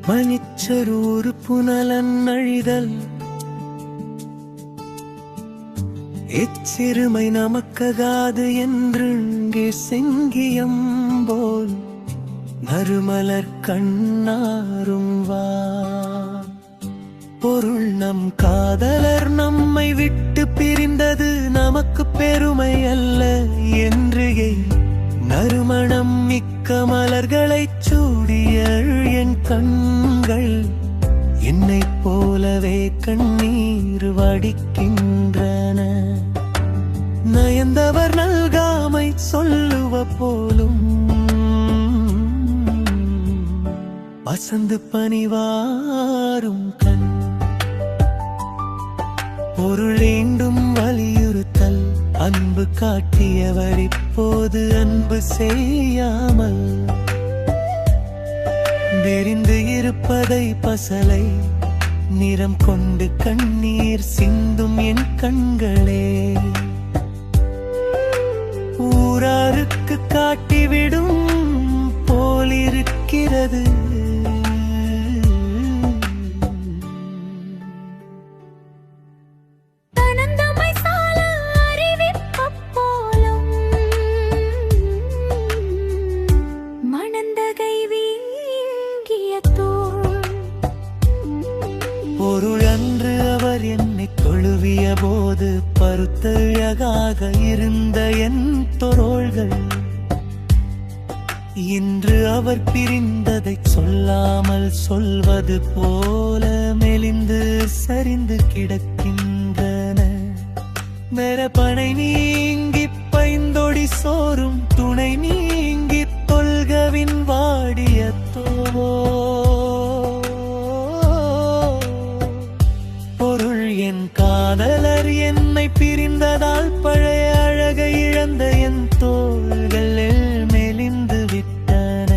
மனிச்சரூறு புனலன் அழிதல் இச்சிறுமை நமக்ககாது என்றுங்கே செங்கியம் போல் நறுமலர் கண்ணாரும் வா பொருள் நம் காதலர் நம்மை விட்டு பிரிந்தது நமக்கு பெருமை அல்ல என்று நறுமணம் மிக்க மலர்களைச் சூடிய என் கண்கள் என்னைப் போலவே கண்ணீர் வடிக்கின்றன. நயந்தவர் நல்காமை சொல்லுவ போலும் வசந்து பணிவாரும் கண் பொருளேண்டும் வலியுறுத்தல் அன்பு காட்டியவர் இப்போது அன்பு செய்யாமல் விரிந்து இருப்பதை பசலை நிறம் கொண்டு கண்ணீர் சிந்தும் என் கண்களே ஊராருக்கு காட்டிவிடும் போலிருக்கிறது. பொருளன்று அவர் என்னை தொழுவிய போது பருத்தழகாக இருந்த என் தோள்கள் இன்று அவர் பிரிந்ததை சொல்லாமல் சொல்வது போல மெலிந்து சரிந்து கிடக்கின்றன. மெரப்பனை நீங்கி பைந்தொடி சோறும் துணை நீங்கி தொல்கவின் வாடிய தோவோ என் காதலர் என்னை பிரிந்ததால் பழைய அழகை இழந்த என் தோள்கள் மெலிந்து விட்டன.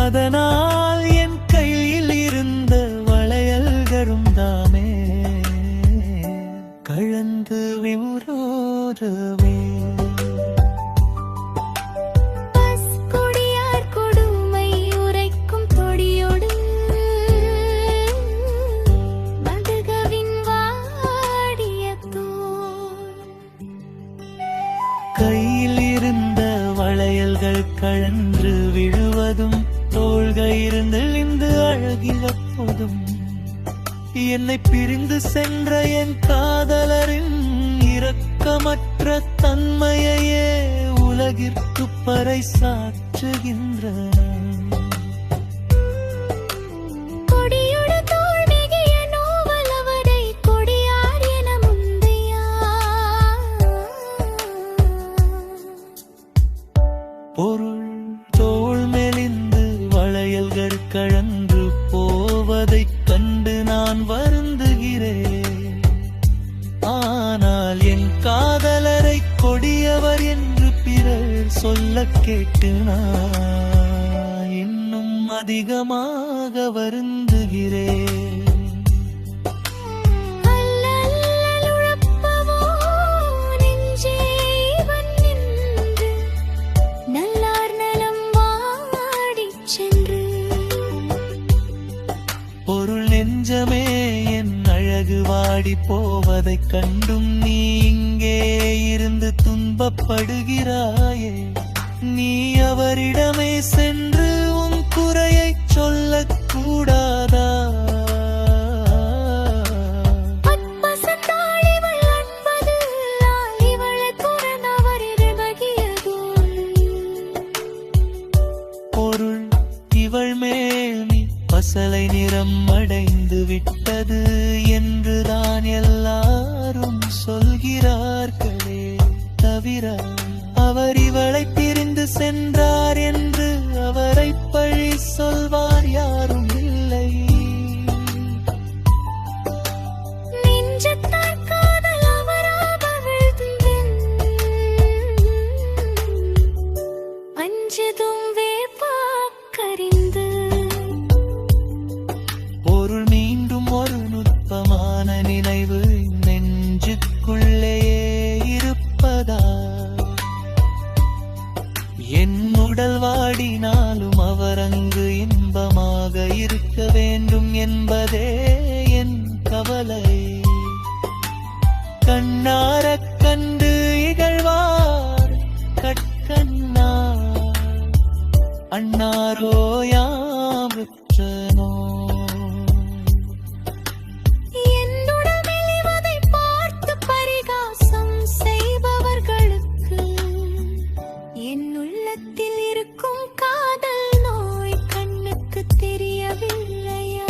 அதனால் என் கையில் இருந்த வளையல்களும் தாமே கழந்து விரோதமே. கையில் இருந்த வளையல்கள் கழன்று விழுவதும் தோள்கள் இருந்து இந்த அழகிழப்பதும் என்னை பிரிந்து சென்ற என் காதலரின் இரக்கமற்ற தன்மையையே உலகிற்கு பறைசாற்றுகின்றன. பொருள் தோள் மெலிந்து வளையல்கள் கழன்று போவதைக் கண்டு நான் வருந்துகிறேன். ஆனால் என் காதலரை கொடியவர் என்று பிறர் சொல்ல கேட்டு நான் இன்னும் அதிகமாக வருந்துகிறேன். பொருள் நெஞ்சமே என் அழகு வாடி போவதைக் கண்டும் நீ இங்கே இருந்து துன்பப்படுகிறாயே. நீ அவரிடமே சென்று உன் குறையைச் சொல்லக் கூடாதா? பொருள் இவள் மேல் பசலை நிறம் அடைந்து விட்டது என்றுதான் எல்லாரும் சொல்கிறார்களே தவிர அவர் இவளை பிரிந்து சென்றார் என்று அவரை பழி சொல்வார் யாரும் இல்லை. பொருள் மீண்டும் ஒரு நுட்பமான நினைவு நெஞ்சுக்குள்ளேயே இருப்பதா? என் உடல் வாடினாலும் அவர் அங்கு இன்பமாக என்பதே என் கவலை. கண்ணாரக் கண்டு இகழ்வார் கட்கண்ணார் அண்ணாரோ யாமுற்றனோ. என் உள்ளத்தில் இருக்கும் காதல் நோய் கண்ணுக்கு தெரியவில்லையா?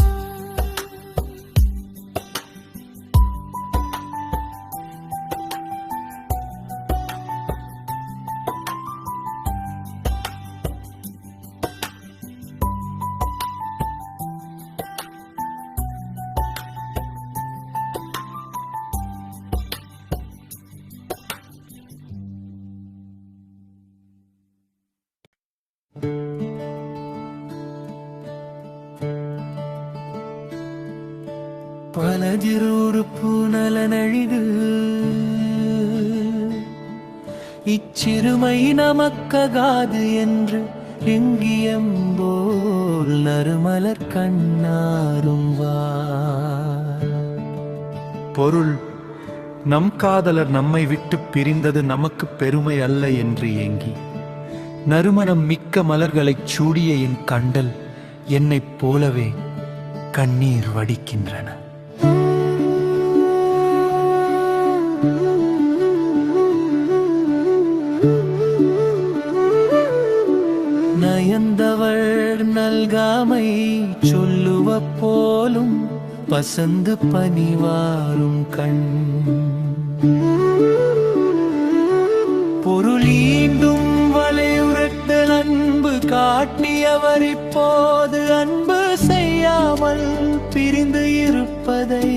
பலதிருப்பு நலனழிது இச்சிறுமை நமக்ககாது என்று எங்கியம்போல் நறுமலர் கண்ணாரும் பொருள்: நம் காதலர் நம்மை விட்டு பிரிந்தது நமக்கு பெருமை அல்ல என்று ஏங்கி நறுமணம் மிக்க மலர்களைச் சூடிய என் கண்டல் என்னைப் போலவே கண்ணீர் வடிக்கின்றன. நயந்தவள் நல்காமை சொல்லுவ போலும் பசந்து பணிவாரும் கண் பொருளீண்டும் வளையுறட்டல் அன்பு காட்டியவர் இப்போது அன்பு செய்யாமல் பிரிந்து இருப்பதை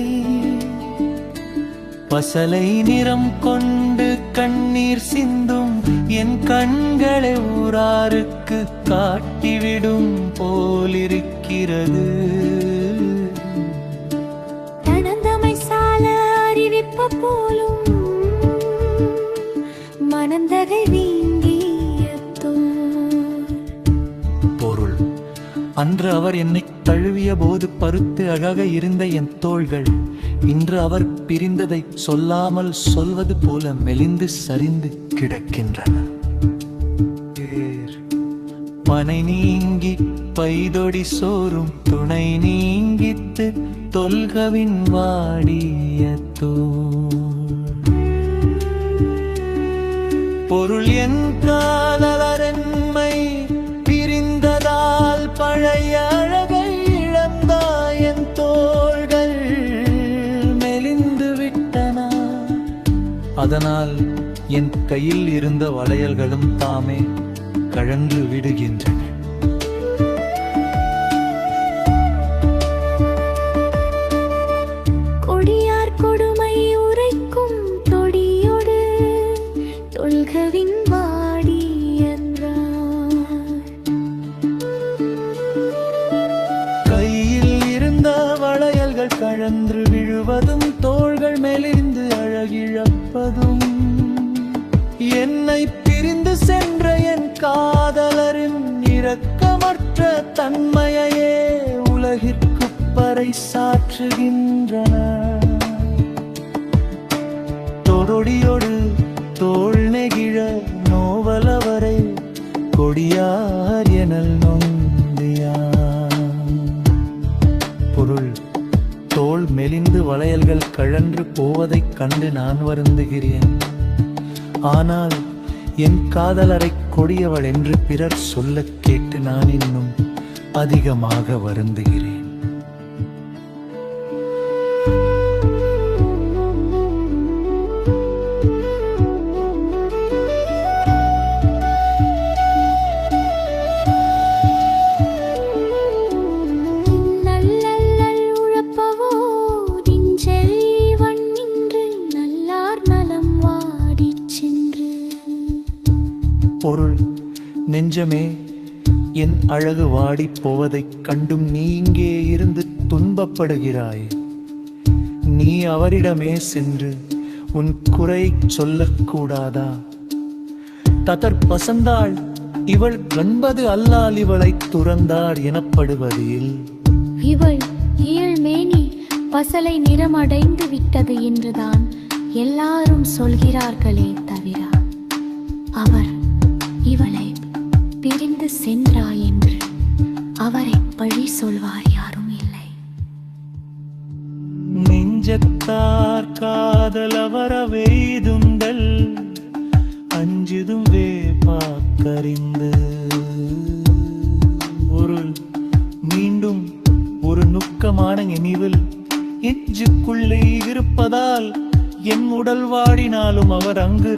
பசலை நிறம் கொண்டு கண்ணீர் சிந்தும் என் கண்களை ஊராருக்கு காட்டிவிடும் போலிருக்கிறது. தனந்தமை சால அறிவிப்ப போலும் மனந்தகை வீங்கியதோ. பொருள்: அன்று அவர் என்னை தழுவிய போது பருத்து அழக இருந்த என் தோள்கள் இன்று அவர் பிரிந்ததை சொல்லாமல் சொல்வது போல மெலிந்து சரிந்து கிடக்கின்றன. பனை நீங்கி பைதொடி சோறும் துணை நீங்கித்து தொல்கவின் வாடிய பொருள் என் காதலரென்மை பிரிந்ததால் பழைய அழகை இழந்தாய் என் தோள்கள் மெலிந்து விட்டன. அதனால் என் கையில் இருந்த வளையல்களும் தாமே கழன்று விடுகின்றன. கொடியார் கொடுமை உரைக்கும் தொடியோடு தொல்கவின் வாடி என்றார். கையில் இருந்த வளையல்கள் கழன்று விழுவதும் தோள்கள் மெலிந்து அழகிழப்பதும் என்னை பிரிந்து சென்ற என் காதலரின் இரக்கமற்ற தன்மையையே உலகிற்கு பறைசாற்றுகின்றன. தொரொடியோடு தோள் நெகிழ நோவலவரை கொடியார் எனல் நொந்தியார். பொருள்: தோள் மெலிந்து வளையல்கள் கழன்று போவதைக் கண்டு நான் வருந்துகிறேன். ஆனால் என் காதலரை கொடியவள் என்று பிறர் சொல்லக் கேட்டு நான் இன்னும் அதிகமாக வருந்துகிறேன். பொருள்: நெஞ்சமே, என் அழகு வாடிப் போவதைக் கண்டும் நீ இங்கே இருந்து துன்பப்படுகிறாய். நீ அவரிடமே சென்று உன் குறை சொல்லக்கூடாதா? ததற் பசந்தாள் இவள் கண்பது அல்லால் இவளைத் துறந்தார் எனப்படுவதில் இவள் ஈழ்மேனி பசலை நிறமடைந்து விட்டது என்றுதான் எல்லாரும் சொல்கிறார்களே தவிர அவர் இவளை பிரிந்து சென்றாய் என்று அவரை பழி சொல்வார் யாரும் இல்லை. நெஞ்சத்தார் காதல் அவரவெய்துந்தல் அஞ்சுதும் வேப்பாக்கறிந்து ஒரு மீண்டும் ஒரு நுட்கமான நினைவில் எஞ்சுக்குள்ளே இருப்பதால் என் உடல் வாடினாலும் அவர் அங்கு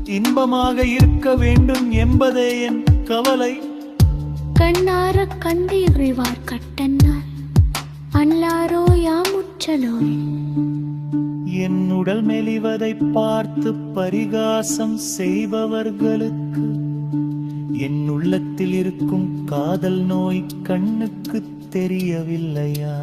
இன்பமாக இருக்க வேண்டும் என்பதே என் கவலை. கண்ணார கண்டீழ்வார் கட்டன்னால் அல்லாரோ யாமுற்றலோ. என் உடல் மெலிவதை பார்த்து பரிகாசம் செய்பவர்களுக்கு என் உள்ளத்தில் இருக்கும் காதல் நோய் கண்ணுக்கு தெரியவில்லையா?